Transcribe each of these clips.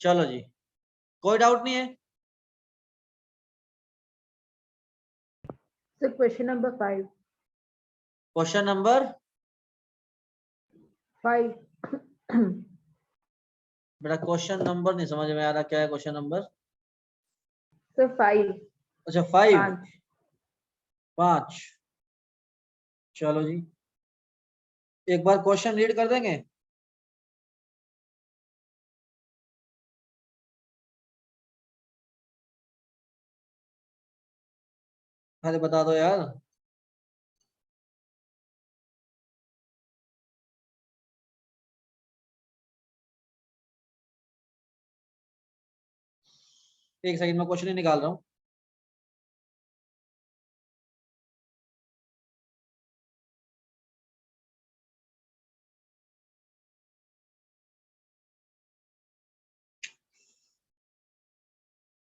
चलो जी, कोई डाउट नहीं है? Sir question number 5। Question number 5। बेटा क्वेश्चन नंबर नहीं समझ में आ रहा, क्या है क्वेश्चन नंबर? सर 5। अच्छा 5। 5। 5। चलो जी, एक बार क्वेश्चन रीड कर देंगे। अरे बता दो यार। एक सेकंड में क्वेश्चन ही निकाल रहा हूँ।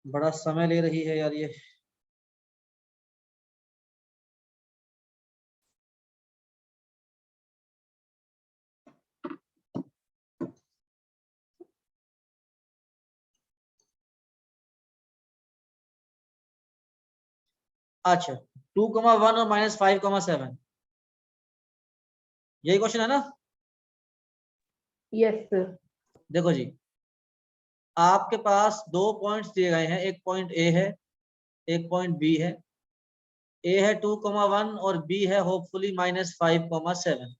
बड़ा समय ले रही है यार ये। अच्छा 2,1 और -5,7, यही क्वेश्चन है ना? Yes sir. देखो जी, आपके पास दो पॉइंट्स दिए गए हैं, एक पॉइंट ए है, एक पॉइंट बी है। ए है 2,1 और बी है होपफुली -5,7।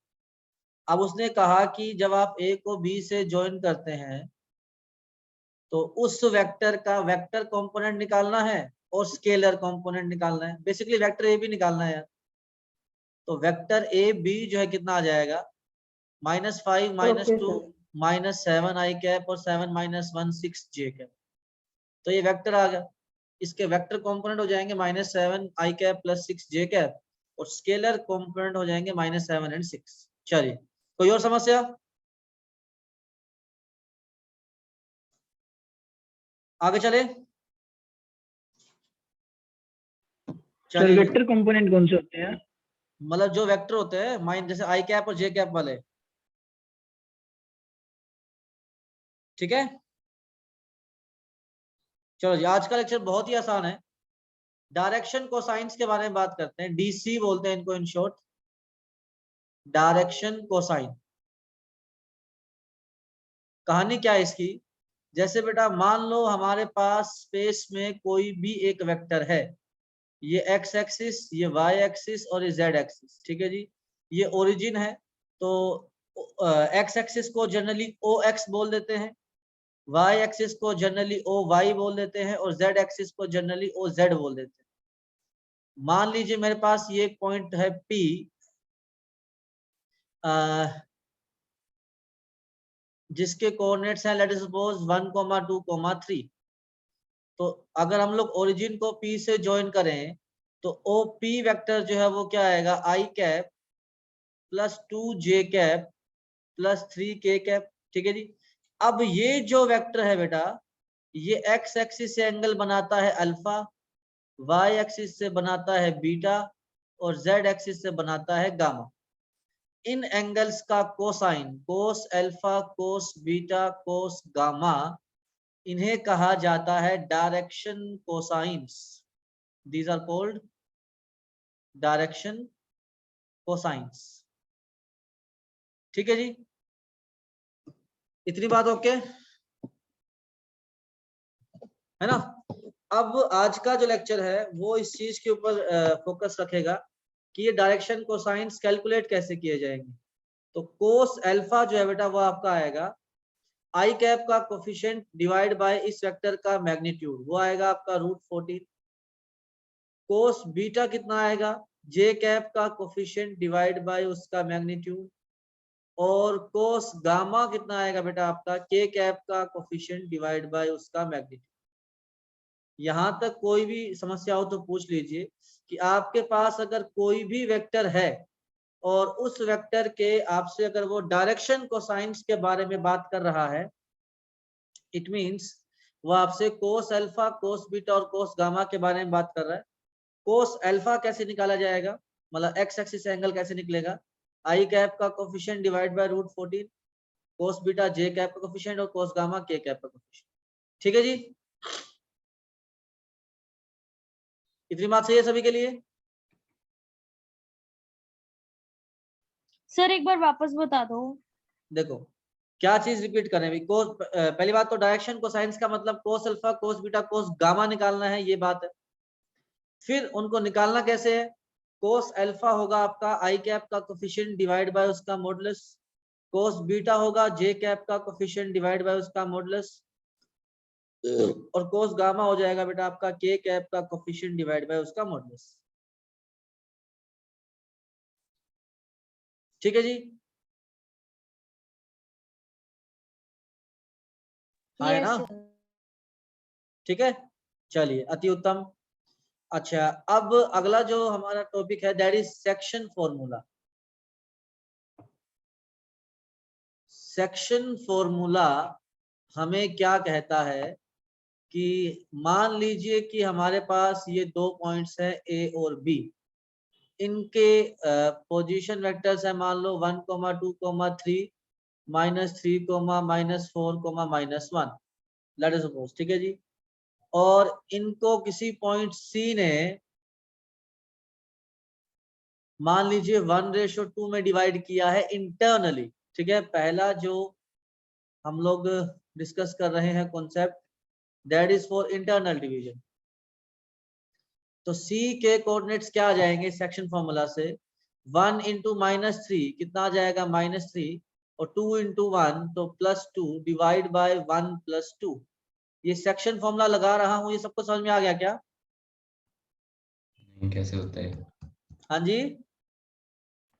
अब उसने कहा कि जब आप ए को बी से ज्वाइन करते हैं तो उस वेक्टर का वेक्टर कंपोनेंट निकालना है और स्केलर कंपोनेंट निकालना है। बेसिकली वेक्टर ए भी निकालना है यार। तो वेक्टर ए बी जो है कितना आ जाएगा, -5 ओके -2 सर। -7 आई कैप और 7 -1 6 जे कैप। तो ये वेक्टर आ गया। इसके वेक्टर कंपोनेंट हो जाएंगे -7 आई कैप प्लस 6 जे कैप और स्केलर कंपोनेंट हो जाएंगे -7 एंड 6। चलिए कोई और समस्या? आगे चले। सर चलिए, वेक्टर कंपोनेंट कौन से होते हैं? मतलब जो वेक्टर होते हैं माइन जैसे आई कैप और जे कैप वाले, ठीक है। चलो जी, आज का लेक्चर बहुत ही आसान है। डायरेक्शन कोसाइंस के बारे में बात करते हैं, डीसी बोलते हैं इनको इन शॉर्ट, डायरेक्शन कोसाइन। कहानी क्या है इसकी? जैसे बेटा मान लो हमारे पास स्पेस में कोई भी एक वेक्टर है, ये एक्स एक्सिस, ये वाई एक्सिस और ये जेड एक्सिस, ठीक है जी। ये ओरिजिन है, तो एक्स एक्सिस को जनरली ओ एक्स बोल देते हैं, वाई एक्सिस को जनरली ओ वाई बोल देते हैं और जेड एक्सिस को जनरली ओ जेड बोल देते हैं। मान लीजिए मेरे पास ये एक पॉइंट है पी, जिसके कोऑर्डिनेट्स हैं लेट अस सपोज 1, 2, 3। तो अगर हम लोग ओरिजिन को पी से ज्वाइन करें तो ओ पी वेक्टर जो है वो क्या आएगा, आई कैप प्लस 2 जे कैप प्लस 3 के कैप, ठीक है जी। अब ये जो वेक्टर है बेटा, ये एक्स एक्सिस से एंगल बनाता है अल्फा, वाई एक्सिस से बनाता है बीटा और जेड एक्सिस से बनाता है गामा। इन एंगल्स का cosine, cos alpha, cos beta, cos gamma, इन्हें कहा जाता है direction cosines. These are called direction cosines, ठीक है जी। इतनी बात ओके है ना? अब आज का जो लेक्चर है वो इस चीज के ऊपर फोकस रखेगा कि ये डायरेक्शन कोसाइंस कैलकुलेट कैसे किए जाएंगे। तो कोस अल्फा जो है बेटा वो आपका आएगा आई कैप का कोफिशिएंट डिवाइड बाय इस वेक्टर का मैग्नीट्यूड, वो आएगा आपका √14। कोस बीटा कितना आएगा, जे कैप का कोफिशिएंट डिवाइड बाय उसका मैग्नीट्यूड। और कोस गामा कितना आएगा बेटा आपका, के कैप का कोफिशिएंट डिवाइड बाय उसका मैग्नीट्यूड। यहां तक कोई भी समस्या हो तो पूछ लीजिए कि आपके पास अगर कोई भी वेक्टर है और उस वेक्टर के आपसे अगर वो डायरेक्शन कोसाइंस के बारे में बात कर रहा है, इट मींस वो आपसे कोस अल्फा, कोस बीटा और कोस गामा के बारे में बात कर रहा है। कोस अल्फा कैसे निकाला जाएगा, मतलब एक्स एक्सिस एंगल कैसे निकलेगा, आई कैप का coefficient divide by √14, cos beta J cap का कोफिशिएंट और कोस गामा के कैप का कोफिशिएंट। ठीक है जी, इतनी बात सही है सभी के लिए? सर एक बार वापस बता दो। देखो क्या चीज रिपीट करें अभी, कोस पहली बात तो डायरेक्शन कोसाइंस का मतलब कोस alpha cos beta cos gamma निकालना है, ये बात है। फिर उनको निकालना कैसे है, कोस अल्फा होगा आपका आई कैप का कोफिशिएंट डिवाइड बाय उसका मॉडुलस, कोस बीटा होगा जे कैप का कोफिशिएंट डिवाइड बाय उसका मॉडुलस, और कोस गामा हो जाएगा बेटा आपका के कैप का कोफिशिएंट डिवाइड बाय उसका मॉडुलस। ठीक है जी, हाँ है ना, ठीक है, चलिए अति उत्तम। अच्छा अब अगला जो हमारा टॉपिक है that is section formula. Section formula हमें क्या कहता है कि मान लीजिए कि हमारे पास ये दो पॉइंट्स है ए और बी, इनके पोजीशन वेक्टर्स है मान लो 1, 2, 3, -3, -4, -1, लेट अस सपोज, ठीक है जी। और इनको किसी पॉइंट सी ने मान लीजिए 1:2 में डिवाइड किया है इंटरनली, ठीक है। पहला जो हम लोग डिस्कस कर रहे हैं concept that is for internal division. तो C के कोऑर्डिनेट्स क्या आ जाएंगे सेक्शन फॉर्मूला से, 1 × -3 कितना आ जाएगा -3, और 2 × 1 तो +2 डिवाइड बाय 1 + 2। ये सेक्शन फॉर्मूला लगा रहा हूँ, ये सबको समझ में आ गया क्या? नहीं, कैसे होता है? हाँ जी,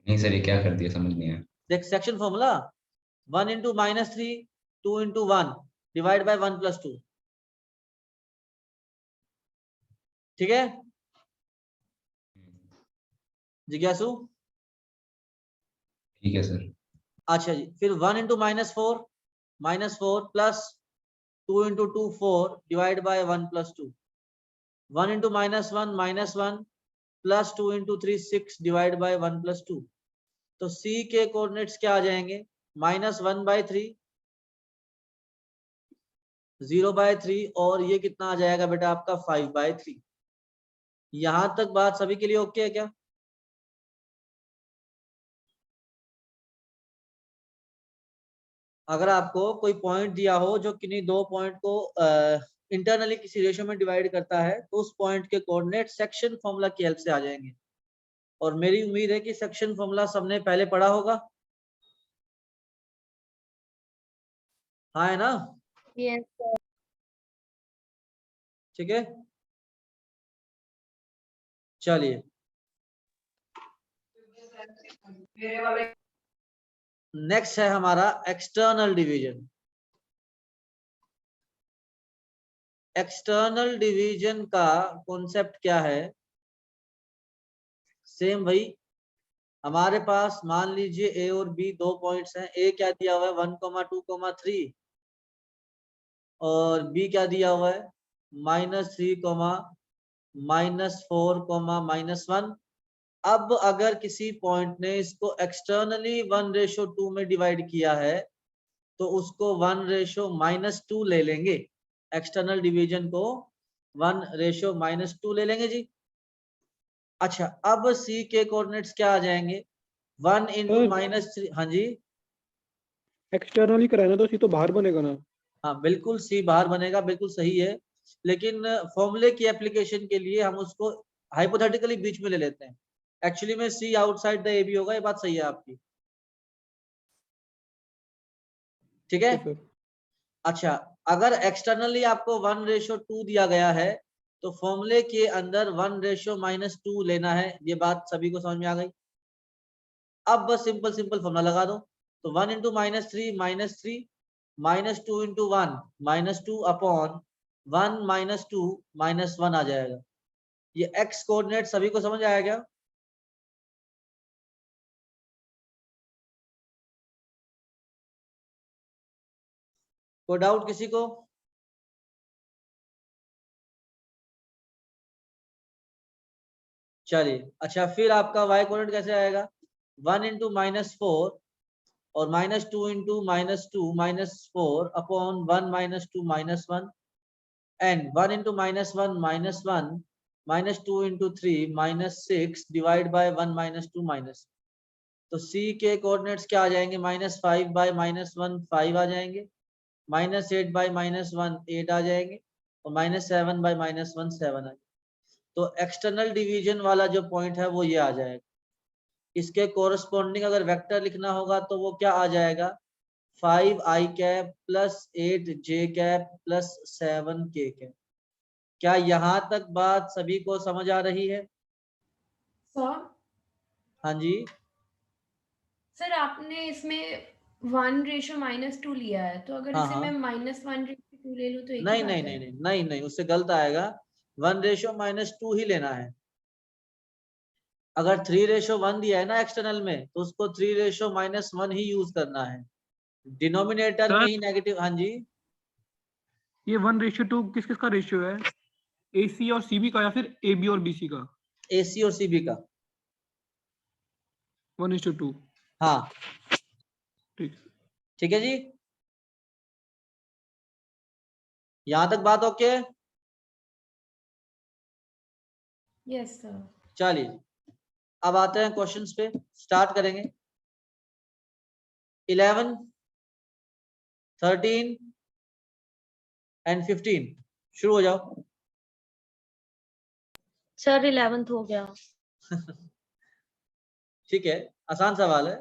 नहीं सर, ये क्या कर दिया, समझ नहीं आया। देख सेक्शन फॉर्मूला 1 × -3 2 × 1 डिवाइड बाय 1 + 2, ठीक है जिज्ञासु? ठीक है सर। अच्छा जी, फिर 1 × -4 plus 2 × 2 4 divide by 1 + 2, 1 × -1 plus 2 × 3 6 divide by 1 + 2। तो C के कोऑर्डिनेट्स क्या आ जाएंगे, -1/3, 0/3, और ये कितना आ जाएगा बेटा आपका 5/3। यहां तक बात सभी के लिए ओके है क्या? अगर आपको कोई पॉइंट दिया हो जो किन्हीं दो पॉइंट को इंटरनली किसी रेशियो में डिवाइड करता है, तो उस पॉइंट के कोऑर्डिनेट सेक्शन फॉर्मूला की हेल्प से आ जाएंगे। और मेरी उम्मीद है कि सेक्शन फॉर्मूला सबने पहले पढ़ा होगा, हाँ है ना? Yes sir. ठीक है, चलिए नेक्स्ट है हमारा एक्सटर्नल डिवीजन। एक्सटर्नल डिवीजन का कॉन्सेप्ट क्या है, सेम भाई, हमारे पास मान लीजिए ए और बी दो पॉइंट्स हैं। ए क्या दिया हुआ है 1, 2, 3, और बी क्या दिया हुआ है -3, -4, -1। अब अगर किसी पॉइंट ने इसको एक्सटर्नली 1:2 में डिवाइड किया है, तो उसको 1:-2 ले लेंगे। एक्सटर्नल डिवीजन को 1:-2 ले लेंगे जी। अच्छा अब सी के कोऑर्डिनेट्स क्या आ जाएंगे, 1 × -3, हाँ जी, एक्सटर्नली कराना तो सी तो बाहर बनेगा ना। हाँ बिल्कुल सी बाहर बनेगा, बिल्कुल सही है। लेकिन फॉर्मूले की एप्लीकेशन के लिए हम उसको हाइपोथेटिकली बीच में ले लेते हैं। एक्चुअली में सी आउटसाइड द ए बी होगा, ये बात सही है आपकी, ठीक है। सर अच्छा अगर एक्सटर्नली आपको 1:2 दिया गया है, तो फॉर्मूले के अंदर 1:-2 लेना है। ये बात सभी को समझ में आ गई? अब बस सिंपल सिंपल फॉर्मूला लगा दो। तो 1 × -3 -3, -2 × 1 -2 अपॉन 1 -2 -1 आ जाएगा। ये एक्स कोऑर्डिनेट सभी को समझ आया क्या? कोई डाउट किसी को? चलिए अच्छा, फिर आपका y कोऑर्डिनेट कैसे आएगा, 1 × -4 और -2 × -2 -4 upon 1 -2 -1। and 1 into -1 -1 -2 into 3 -6 divide by 1 -2 minus, तो C के कोऑर्डिनेट्स क्या आ जाएंगे? -5 by -1 5 आ जाएंगे, -8 by -1 8 आ जाएंगे और -7 by -1 7 आ जाएंगे। तो एक्सटर्नल डिवीजन वाला जो पॉइंट है वो ये आ जाएगा। इसके कोरस्पॉन्डिंग अगर वेक्टर लिखना होगा तो वो क्या आ जाएगा? 5i cap plus 8j cap plus 7k cap. क्या यहाँ तक बात सभी को समझ आ रही है? सर हाँ जी, सर आपने इसमें 1:-2 लिया है, तो अगर हाँ, इसे हाँ। मैं -1:2 ले लूँ तो एक ही नहीं बात नहीं है। नहीं नहीं नहीं नहीं, उससे गलत आएगा। 1:-2 ही लेना है। अगर 3:1 दिया है ना एक्सटर्नल में, तो उसको 3:-1 ही यूज करना है। डिनोमिनेटर में सर ही नेगेटिव। हाँ जी, ये 1:2 किस किस का रेशियो है? AC और CB का या फिर AB और BC का? AC और CB का। 1:2। हाँ, ठीक। ठीक है जी, यहाँ तक बात ओके? Yes sir. चलिए अब आते हैं क्वेश्चंस पे, स्टार्ट करेंगे। 11, 13 एंड 15 शुरू हो जाओ। सर 11th हो गया। ठीक है, आसान सवाल है।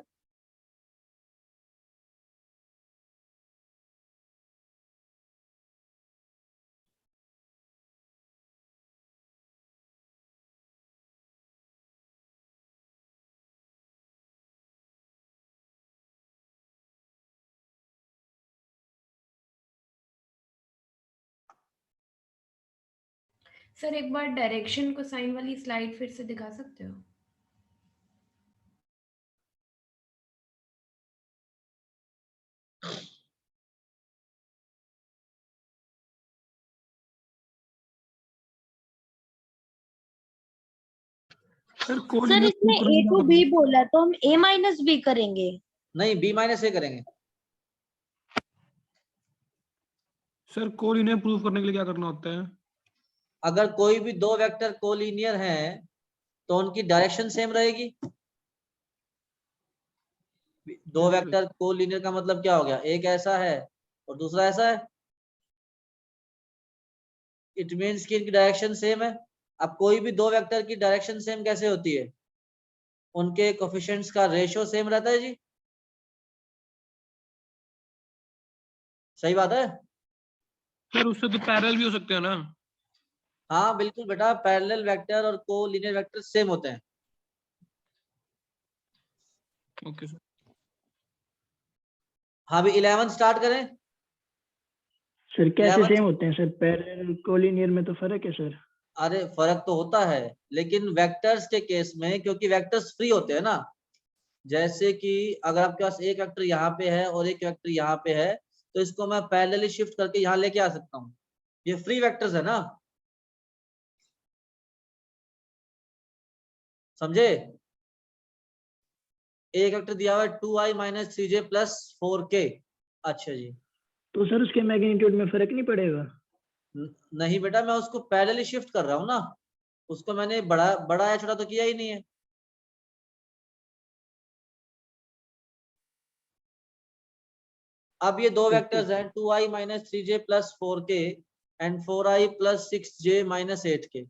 सर एक बार डायरेक्शन को साइन वाली स्लाइड फिर से दिखा सकते हो? सर सर कोऑर्डिनेट इसमें A to B बोला तो हम A minus B करेंगे। नहीं, B-A करेंगे। सर कोऑर्डिनेट प्रूव करने के लिए क्या करना होता है? अगर कोई भी दो वेक्टर कोलिनियर हैं तो उनकी डायरेक्शन सेम रहेगी। दो वेक्टर कोलिनियर का मतलब क्या हो गया? एक ऐसा है और दूसरा ऐसा है, इट मीन्स कि इनकी डायरेक्शन सेम है। अब कोई भी दो वेक्टर की डायरेक्शन सेम कैसे होती है? उनके कोफिशिएंट्स का रेशियो सेम रहता है जी, सही बात है। सर उससे तो पैरेलल भी हो सकते हैं ना? हाँ बिल्कुल बेटा, पैरेलल वेक्टर और कोलिनियर वेक्टर सेम होते हैं। Okay sir. हाँ भी 11 स्टार्ट करें। सर कैसे 11 सेम होते हैं सर? पैरेलल कोलिनियर में तो फर्क है सर। अरे फर्क तो होता है, लेकिन वेक्टर्स के केस में क्योंकि वेक्टर्स फ्री होते हैं ना, जैसे कि अगर आपके पास एक वेक्टर यहाँ पे है और एक वेक्टर यहाँ पे है, तो इसको मैं पैरेलली शिफ्ट करके यहाँ लेके आ सकता हूँ। ये फ्री वेक्टर्स है ना, समझे? एक वेक्टर दिया हुआ है 2i - 3j + 4k। अच्छा जी, तो सर उसके मैग्नीट्यूड में फर्क नहीं पड़ेगा? नहीं बेटा, मैं उसको पैरेलली शिफ्ट कर रहा हूँ ना, उसको मैंने बड़ा या छोटा तो किया ही नहीं है। अब ये दो वेक्टर्स हैं 2i - 3j + 4k and 4i + 6j - 8k।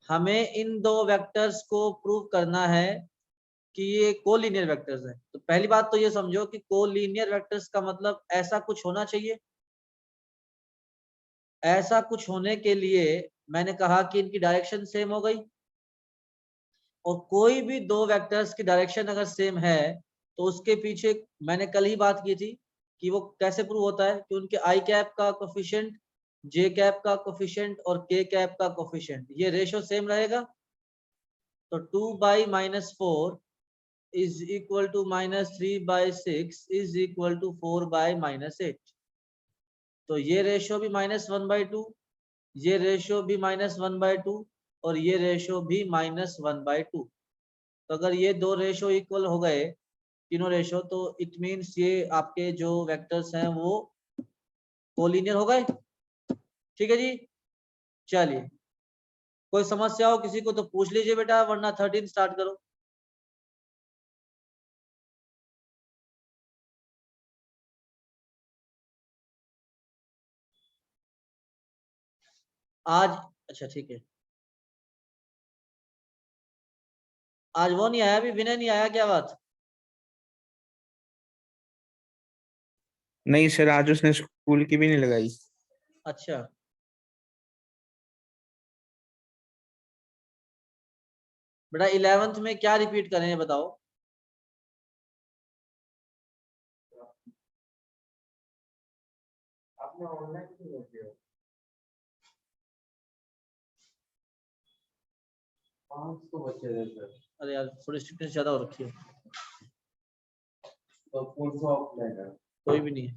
हमें इन दो वेक्टर्स को प्रूव करना है कि ये कोलिनियर वेक्टर्स हैं। तो पहली बात तो ये समझो कि कोलिनियर वेक्टर्स का मतलब ऐसा कुछ होना चाहिए। ऐसा कुछ होने के लिए मैंने कहा कि इनकी डायरेक्शन सेम हो गई, और कोई भी दो वेक्टर्स की डायरेक्शन अगर सेम है तो उसके पीछे मैंने कल ही बात की थी कि वो कैसे प्रूव होता है कि उनके आई कैप का कोफिशिएंट, जे कैप का कोफिशिएंट और के कैप का कोफिशिएंट ये रेशियो सेम रहेगा। तो 2/-4 is equal to -3/6 is equal to 4/-8। तो ये रेशियो भी -1/2, ये रेशियो भी -1/2 और ये रेशियो भी -1/2। तो अगर ये दो रेशियो इक्वल हो गए, तीनों रेशियो, तो इट मीन्स ये आपके जो वेक्टर्स हैं वो कोलिनियर हो गए। ठीक है जी, चलिए, कोई समस्या हो किसी को तो पूछ लीजिए बेटा, वरना 13 स्टार्ट करो। आज अच्छा ठीक है, आज वो नहीं आया, अभी विनय नहीं आया, क्या बात? नहीं सर, आज उसने स्कूल की भी नहीं लगाई। अच्छा, बेटा 11th में क्या रिपीट करें ये बताओ। अरे यार थोड़ी स्ट्रिक्टनेस ज्यादा हो रखी है। तो कोई भी नहीं है।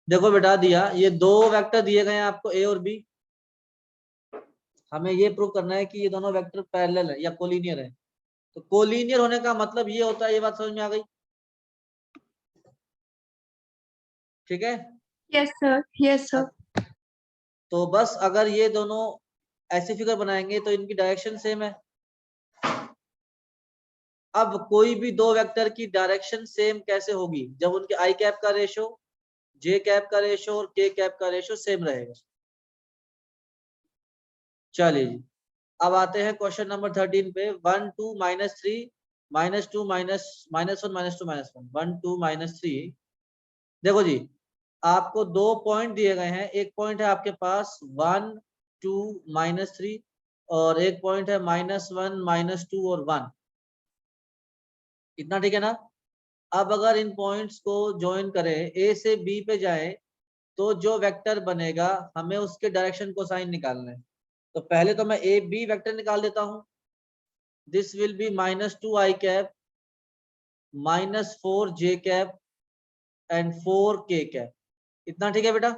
देखो बेटा, दिया ये दो वेक्टर दिए गए हैं आपको, ए और बी। हमें ये प्रूव करना है कि ये दोनों वेक्टर पैरेलल है या कोलिनियर है। तो कोलिनियर होने का मतलब ये होता है, ये बात समझ में आ गई? ठीक है, यस सर, यस सर। तो बस अगर ये दोनों ऐसी फिगर बनाएंगे तो इनकी डायरेक्शन सेम है। अब कोई भी दो वेक्टर की डायरेक्शन सेम कैसे होगी? जब उनके आई कैप का रेशो, जे कैप का रेशो और के कैप का रेशो सेम रहेगा। चलिए जी, अब आते हैं क्वेश्चन नंबर 13 पे। 1 2 -3 -2 -1 -2 -1 1 2 -3। देखो जी, आपको दो पॉइंट दिए गए हैं। एक पॉइंट है आपके पास 1 2 -3 और एक पॉइंट है -1 -2 और 1। इतना ठीक है ना? अब अगर इन पॉइंट्स को ज्वाइन करें, ए से बी पे जाएं, तो जो वेक्टर बनेगा हमें उसके डायरेक्शन को साइन निकालना है। तो पहले तो मैं ए बी वेक्टर निकाल देता हूं। This will be -2 I cap -4 J cap and 4 के कैप। इतना ठीक है बेटा?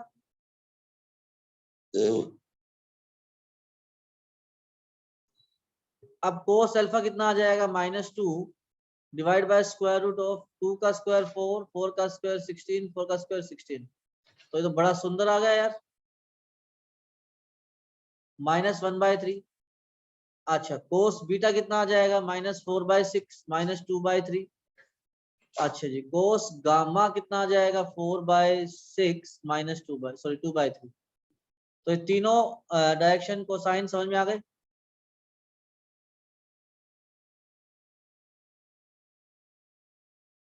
अब कोस अल्फा कितना आ जाएगा? -2 divide by square root of 2 का स्क्वायर 4, 4 का स्क्वायर 16, 4 का स्क्वायर 16। तो ये तो बड़ा सुंदर आ गया यार। -1/3। अच्छा, कोस बीटा कितना आ जाएगा? -4/6 -2/3। अच्छा जी, कोस गामा कितना आ जाएगा? 4/6 -2/3। तो ये तीनों डायरेक्शन कोसाइन समझ में आ गए?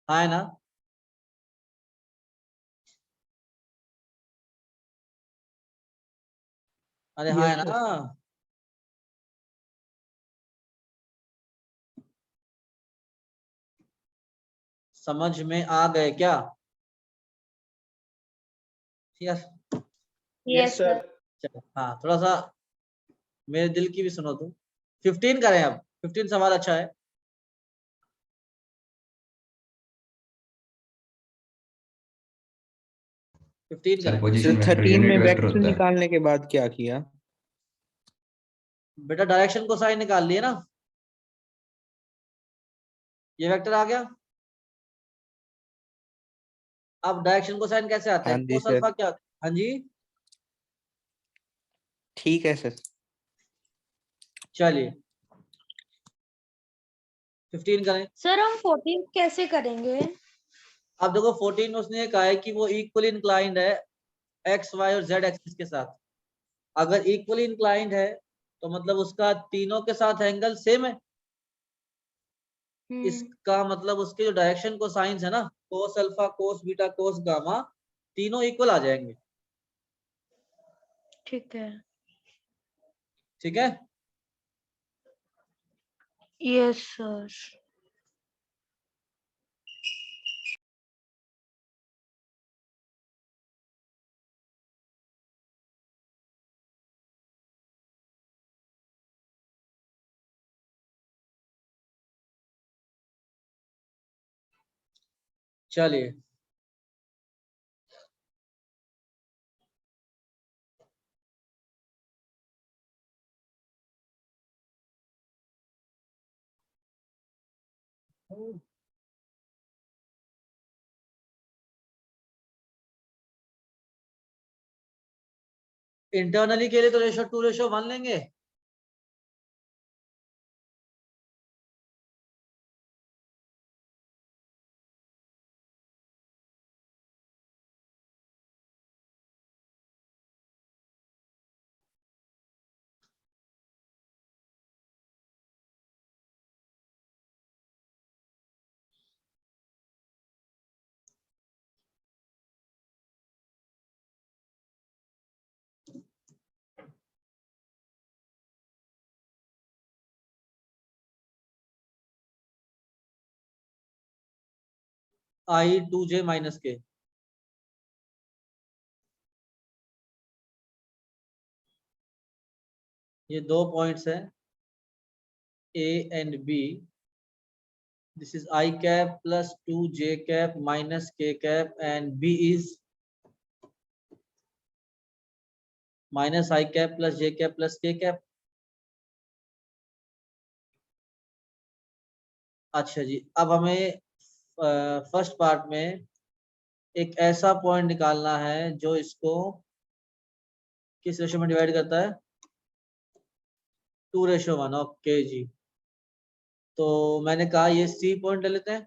हाँ है ना? अरे हाँ है यस ना? सर। समझ में आ गए क्या यार? Yes sir. चलो हाँ, थोड़ा सा मेरे दिल की भी सुनो तुम। 15 करें अब। 15 सवाल अच्छा है। फिफ्टीन सर करें। पोजीशन सर वेक्टर 13 में यूनिट वेक्टर वेक्टर होता है। निकालने के बाद क्या किया? बेटा डायरेक्शन को साइन निकाल लिए ना, ये वेक्टर आ गया। अब डायरेक्शन को साइन कैसे आता है? हाँ जी कोस सर। अल्फा क्या? हाँ जी, ठीक है सर। चलिए 15 करें। सर हम 14 कैसे करेंगे? अब देखो 14 में उसने कहा है कि वो इक्वली इंक्लाइंड है एक्स वाई और जेड एक्सिस के साथ। अगर इक्वली इंक्लाइंड है तो मतलब उसका तीनों के साथ एंगल सेम है। इसका मतलब उसके जो डायरेक्शन को साइंस है ना, कोस alpha cos beta cos gamma, तीनों इक्वल आ जाएंगे। ठीक है। ठीक है, यस सर। चलिए इंटरनली के लिए तो रेशो 2:1 लेंगे। I2j माइनस के। ये 2 पॉइंट्स हैं A and B। This is I cap plus 2j cap minus k cap and B is minus I cap plus j cap plus k cap. अच्छा जी, अब हमें फर्स्ट पार्ट में एक ऐसा पॉइंट निकालना है जो इसको किस रेशो में डिवाइड करता है, 2:1। ओके जी, तो मैंने कहा ये C पॉइंट ले लेते हैं।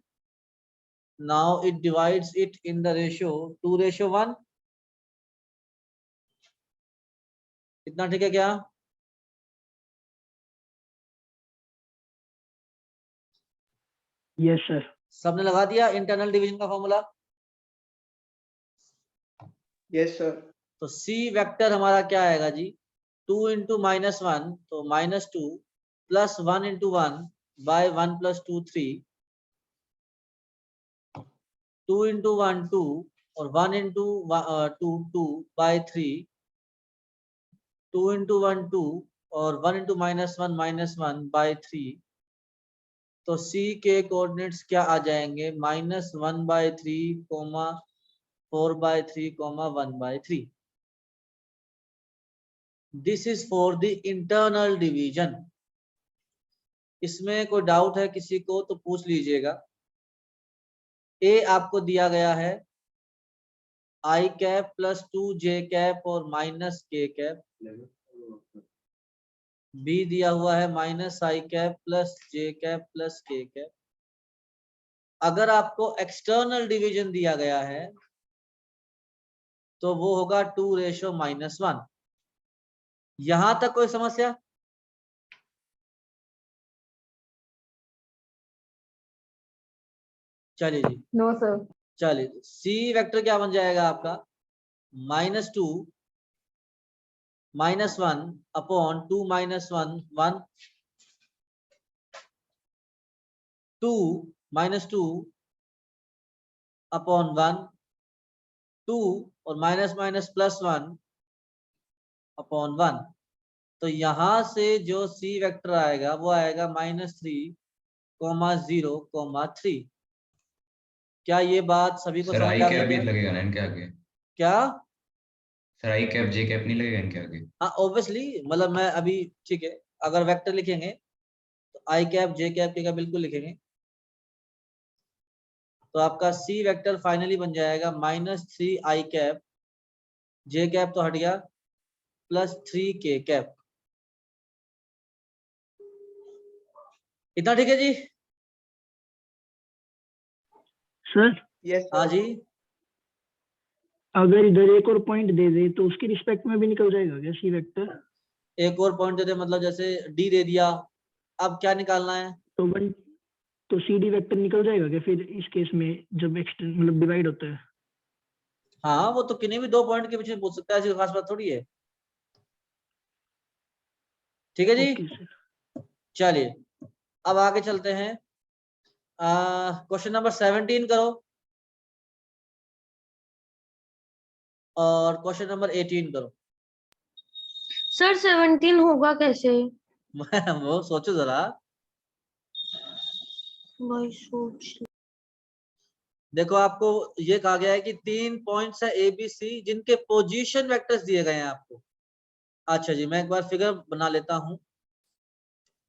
Now it divides it in the ratio 2:1। इतना ठीक है क्या? Yes sir. सबने लगा दिया इंटरनल डिवीजन का फॉर्मूला? Yes sir. तो C वेक्टर हमारा क्या आएगा जी, 2 × -1 तो -2 प्लस 1 × 1 बाय 1 + 2 3, 2 × 1 2 और 1 × 2 2 बाय 3, 2 × 1 2 और 1 × -1 बाय 3। तो C के कोऑर्डिनेट्स क्या आ जाएंगे, -1/3, 4/3, 1/3। This is for the internal division. इसमें कोई डाउट है किसी को तो पूछ लीजिएगा। A आपको दिया गया है I cap plus 2j cap और माइनस k कैप। B दिया हुआ है -I cap plus j cap plus k cap. अगर आपको एक्सटर्नल डिवीजन दिया गया है तो वो होगा 2:-1। यहां तक कोई समस्या? चलिए जी, नो सर। चलिए C वेक्टर क्या बन जाएगा आपका, -2 -1 अपॉन 2 - 1 1, 2 -2 अपॉन 1, 2 और माइनस प्लस 1 अपॉन 1। तो यहां से जो C वेक्टर आएगा वो आएगा -3, 0, 3। क्या ये बात सभी को सर समझ आई आ कैप भी गया? लगेगा ना इनके आगे? क्या? Sir I cap J cap नहीं लगेगा इनके आगे? हाँ ऑब्वियसली, मतलब मैं अभी ठीक है, अगर वेक्टर लिखेंगे तो I कैप J कैप के का बिल्कुल लिखेंगे। तो आपका C वेक्टर फाइनली बन जाएगा -3 I कैप, J कैप तो हट गया, प्लस 3 K कैप। इतना ठीक है जी? सर यस हाँ जी, अगर इधर एक और पॉइंट दे दे तो उसकी रिस्पेक्ट में भी निकल जाएगा क्या C वेक्टर? एक और पॉइंट दे दे, मतलब जैसे D दे दिया, अब क्या निकालना है? तो वन तो CD वेक्टर निकल जाएगा क्या फिर इस केस में जब एक्सटेंड मतलब डिवाइड होता है? हाँ वो तो किन्हीं भी 2 पॉइंट के पीछे पूछ सकता है, ऐसी खास बात थोड़ी है। ठीक है जी, ओके सर। चलिए अब आगे चलते हैं। क्वेश्चन नंबर 17 करो और क्वेश्चन नंबर 18 करो। सर 17 होगा कैसे? वो सोचो जरा। भाई सोच। देखो आपको ये कहा गया है कि 3 पॉइंट्स है A B C जिनके पोजीशन वेक्टर्स दिए गए हैं आपको। अच्छा जी, मैं एक बार फिगर बना लेता हूँ।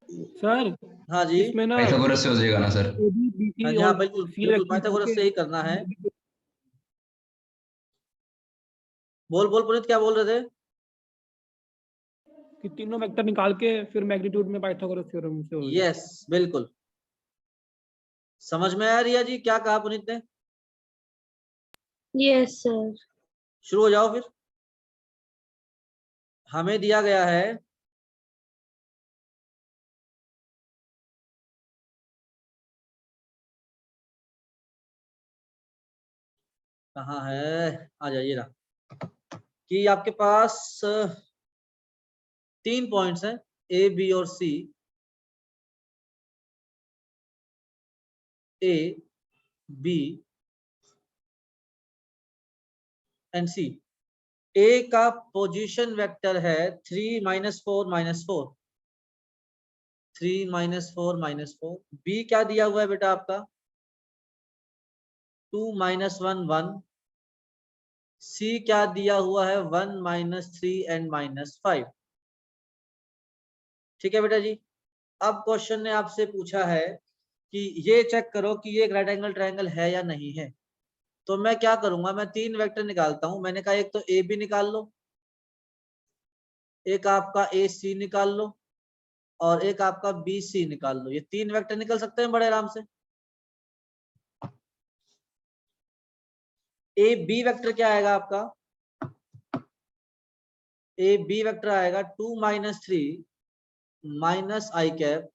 सर हाँ जी, इसमें ना पाइथागोरस से हो जाएगा ना सर? AB हाँ BC जी, हाँ और बिल्कुल C बिल्कुल, वेक्टर पाइथागोरस से ही करना है। बोल बोल पुनीत, क्या बोल रहे थे? कि तीनों वेक्टर निकाल के फिर मैग्नीट्यूड में पाइथागोरस थ्योरम से हो जाए। यस बिल्कुल। समझ में आया रिया जी क्या कहा पुनीत ने? Yes sir. शुरू हो जाओ फिर। हमें दिया गया है कहाँ है, आ जाइए ना, कि आपके पास 3 पॉइंट्स हैं ए बी और सी। ए बी एंड सी। ए का पोजीशन वेक्टर है 3 -4 -4, 3 -4 -4। बी क्या दिया हुआ है बेटा आपका 2 -1 1। सी क्या दिया हुआ है 1 -3 एंड -5। ठीक है बेटा जी। अब क्वेश्चन ने आपसे पूछा है कि ये चेक करो कि ये एक राइट एंगल ट्रायंगल है या नहीं है। तो मैं क्या करूंगा, मैं 3 वेक्टर निकालता हूं। मैंने कहा एक तो ए बी निकाल लो, एक आपका ए सी निकाल लो, और एक आपका बी सी निकाल लो। ये 3 वेक्टर निकल सकते हैं बड़े आराम से। ए बी वेक्टर क्या आएगा आपका, ए बी वेक्टर आएगा 2 -3 -i cap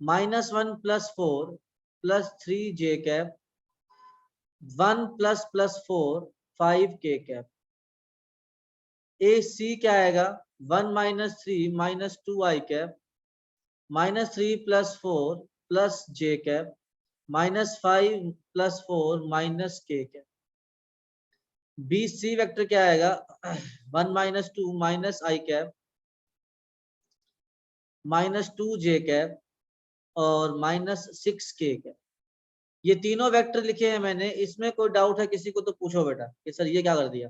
-1 +4 +3 j cap 1 +4 5 k cap. A C क्या आएगा 1 -3 -2 i cap -3 +4 j cap -5 +4 k cap. B C vector क्या आएगा 1 -2 -i कैप -2 j कैप और -6 k कैप। ये तीनों वेक्टर लिखे हैं मैंने। इसमें कोई डाउट है किसी को तो पूछो बेटा कि सर ये क्या कर दिया।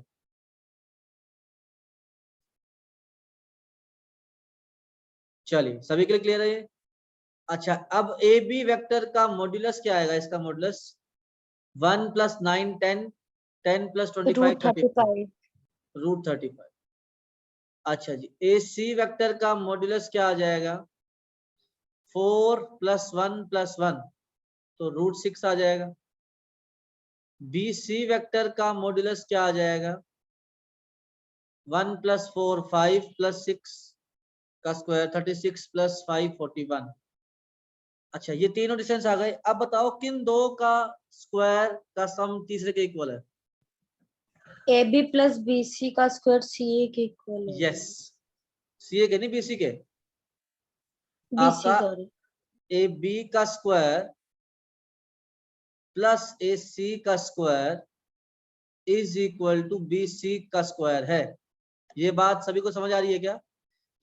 चलिए सभी के लिए क्लियर है ये। अच्छा अब ए बी वेक्टर का मॉड्यूलस क्या आएगा, इसका मॉड्यूलस 1 + 9 10 10 + 25 35 √35। अच्छा जी ए सी वेक्टर का मॉड्यूलस क्या आ जाएगा 4 + 1 + 1 तो √6 आ जाएगा। बी सी वेक्टर का मॉड्यूलस क्या आ जाएगा 1 + 4 5 + 6 का स्क्वायर 36 + 5 41। अच्छा ये तीनों डिस्टेंस आ गए। अब बताओ किन दो का स्क्वायर का सम तीसरे के इक्वल है। A B plus B C का स्क्वायर सी ए के इक्वल है। यस सी ए के नहीं बी सी के। बी सी आपका सॉरी। ए बी का स्क्वायर प्लस ए सी का square is equal to B C का स्क्वायर है। ये बात सभी को समझ आ रही है क्या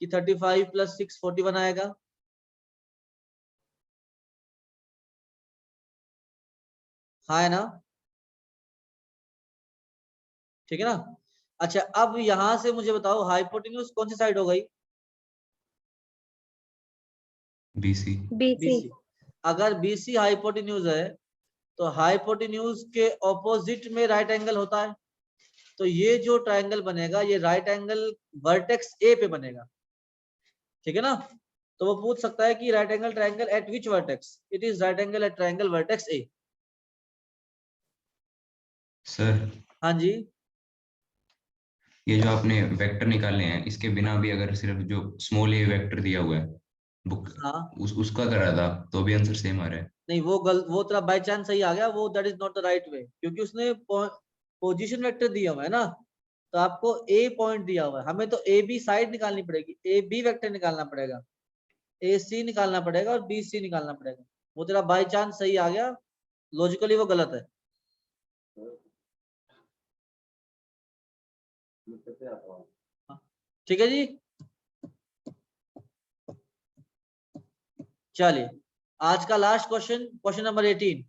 कि 35 + 6 41 आएगा। हाँ है ना, ठीक है ना। अच्छा अब यहां से मुझे बताओ हाइपोटेन्यूज कौन सी साइड हो गई BC। B C. बीसी। अगर बीसी हाइपोटेन्यूज है तो हाइपोटेन्यूज के ऑपोजिट में राइट एंगल होता है। तो ये जो ट्रायंगल बनेगा ये राइट एंगल वर्टेक्स ए पे बनेगा। ठीक है ना। तो वो पूछ सकता है कि right angle triangle at which vertex, it is right angle at triangle vertex A. Sir हाँ जी ये जो आपने वेक्टर निकाले हैं इसके बिना भी अगर सिर्फ जो स्मॉल ए वेक्टर दिया हुआ है बुक हाँ। उसका करा था तो भी आंसर सेम आ रहा है। नहीं वो तेरा बाय चांस सही आ गया, वो that is not the right way, क्योंकि उसने पोजीशन वेक्टर दिया हुआ है ना। तो आपको ए पॉइंट दिया हुआ है, हमें तो ए बी साइड निकालनी पड़ेगी, ए बी वेक्टर निकालना पड़ेगा, ए सी निकालना पड़ेगा और बी सी निकालना पड़ेगा। वो तेरा बाय चांस सही आ गया, लॉजिकली वो गलत है। हाँ, ठीक है जी। चलिए आज का लास्ट क्वेश्चन, क्वेश्चन नंबर 18।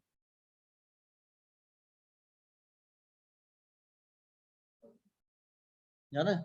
जाना है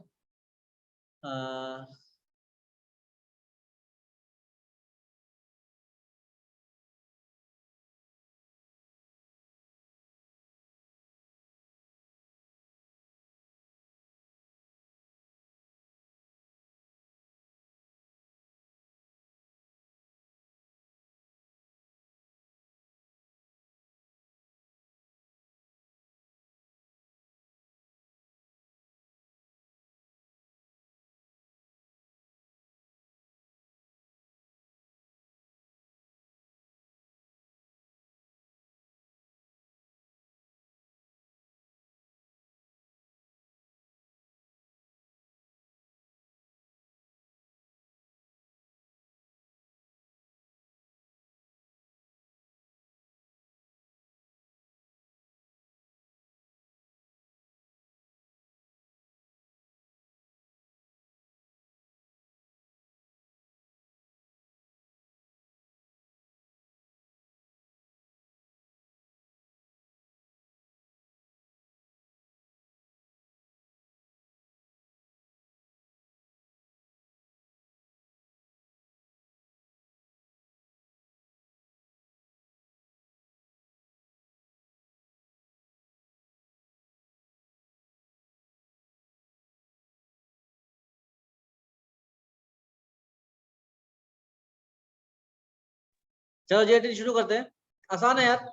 चलो जेटी शुरू करते हैं, आसान है यार।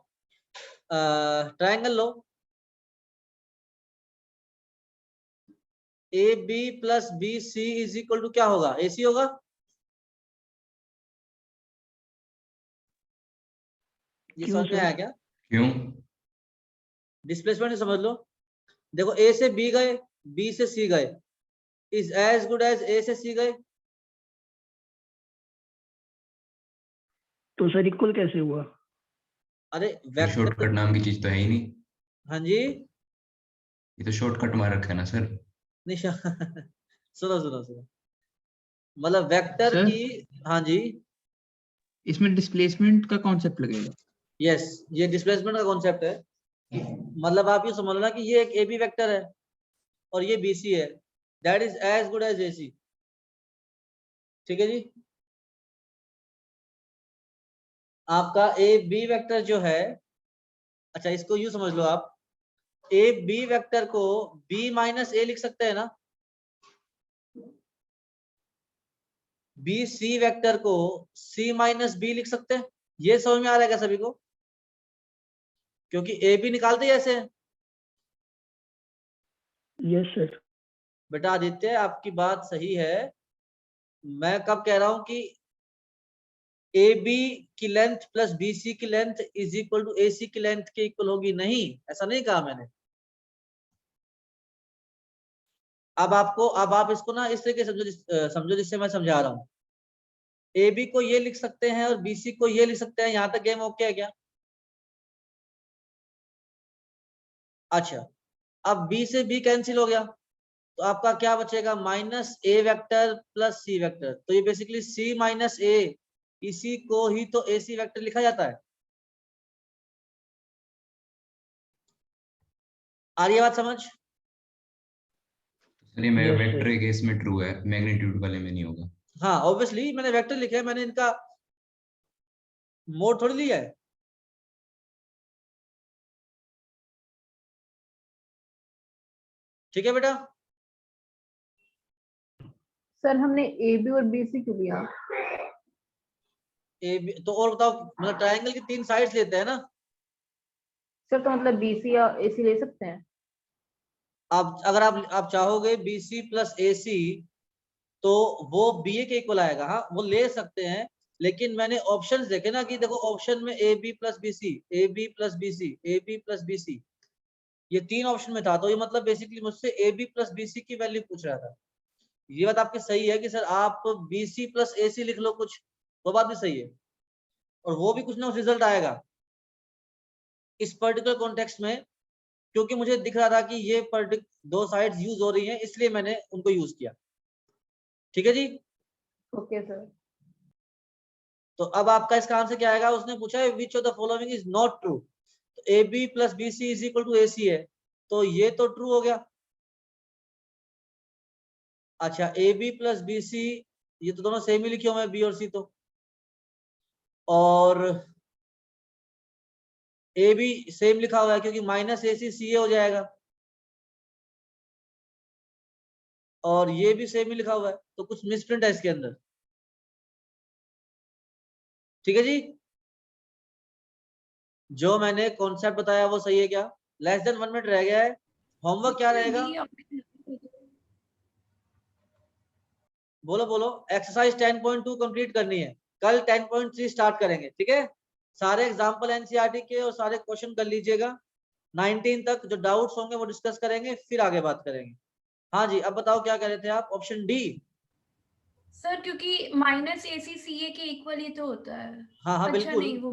ट्रायंगल लो, A B plus B C is equal to क्या होगा, ए सी होगा। ये क्यों समझ में सर? आया क्या? क्यों? डिस्प्लेसमेंट समझ लो, देखो ए से बी गए, बी से सी गए, is as good as A से सी गए। तो सर इक्वल कैसे हुआ? अरे शॉर्टकट वेक्टर, नाम की चीज तो है ही नहीं, हाँ जी, ये तो शॉर्टकट मार रखा है ना सर। निशा सुनो सुनो सुनो, मतलब वेक्टर सर? की, हाँ जी, इसमें डिस्प्लेसमेंट का कॉन्सेप्ट लगेगा। यस, ये डिस्प्लेसमेंट का कॉन्सेप्ट है। मतलब आप ये समझ लो ना कि ये एक ए बी वेक्टर है और ये बी सी है, that is as good as A C. ठीक है जी, आपका ए बी वेक्टर जो है, अच्छा इसको यूं समझ लो आप, ए बी वेक्टर को बी माइनस ए लिख सकते हैं ना, बी सी वेक्टर को सी माइनस बी लिख सकते हैं। ये समझ में आ रहा है क्या सभी को? क्योंकि ए बी निकालते ही ऐसे हैं। Yes sir. बेटा आदित्य आपकी बात सही है, मैं कब कह रहा हूं कि ए बी की लेंथ प्लस बी सी की length is equal to A सी की लेंथ के इक्वल होगी, नहीं, ऐसा नहीं कहा मैंने। अब आपको, अब आप इसको ना इस तरीके समझो, समझो जिससे मैं समझा रहा हूँ। ए बी को ये लिख सकते हैं और बी सी को ये लिख सकते हैं, यहां तक गेम ओके है क्या? अच्छा, अब बी से बी कैंसिल हो गया, तो आपका क्या बचेगा, माइनस ए वेक्टर प्लस सी वेक्टर। तो ये बेसिकली सी माइनस ए, इसी को ही तो ए सी वेक्टर लिखा जाता है। आ रही है बात समझ? सर ये मैं Yes, वेक्टर sir. केस में ट्रू है, मैग्नीट्यूड वाले में नहीं होगा। हाँ ऑब्वियसली मैंने वेक्टर लिखे है, मैंने इनका मोड थोड़ी लिया है। ठीक है बेटा, सर हमने ए बी और बी सी क्यों लिया? ए बी तो और बताओ, मतलब ट्रायंगल की 3 साइड्स लेते हैं ना। सर तो मतलब बी सी या ए सी ले सकते हैं? आप अगर आप चाहोगे बी सी प्लस ए सी, तो वो बी ए के इक्वल आएगा, हाँ वो ले सकते हैं। लेकिन मैंने ऑप्शंस देखे ना कि देखो ऑप्शन में A B plus B C, A B plus B C, A B plus B C, ये 3 ऑप्शन में था। तो ये मतलब बेसिकली मुझसे A B plus B C की वैल्यू पूछ रहा था। ये बात आपकी सही है कि सर आप बी सी प्लस ए सी लिख लो कुछ, वो बात भी सही है, और वो भी कुछ ना कुछ रिजल्ट आएगा इस पर्टिकुलर कॉन्टेक्स्ट में। क्योंकि मुझे दिख रहा था कि ये दो साइड्स यूज हो रही हैं, इसलिए मैंने उनको यूज किया। ठीक है जी, ओके सर। तो अब आपका इसका आंसर क्या आएगा? उसने पूछा है which of the following is not true. तो A B plus B C is equal to A C है, तो ये तो ट्रू हो गया। अच्छा A B plus B C, ये तो दोनों सेम ही लिखे हुए हैं, बी और सी तो, और ए भी सेम लिखा हुआ है क्योंकि माइनस ए सी सी ए हो जाएगा, और ये भी सेम ही लिखा हुआ है, तो कुछ मिसप्रिंट है इसके अंदर। ठीक है जी, जो मैंने कॉन्सेप्ट बताया वो सही है क्या? लेस देन 1 मिनट रह गया है, होमवर्क क्या रहेगा? बोलो बोलो। एक्सरसाइज 10.2 कंप्लीट करनी है, कल 10.3 स्टार्ट करेंगे। ठीक है, सारे एग्जाम्पल एनसीईआरटी के और सारे क्वेश्चन कर लीजिएगा। 19 तक जो डाउट्स होंगे वो डिस्कस करेंगे, फिर आगे बात करेंगे। हाँ जी, अब बताओ क्या कह रहे थे आप? Option D. सर क्योंकि माइनस ए सी सी ए के इक्वल ही तो होता है। हाँ हाँ अच्छा बिल्कुल, नहीं वो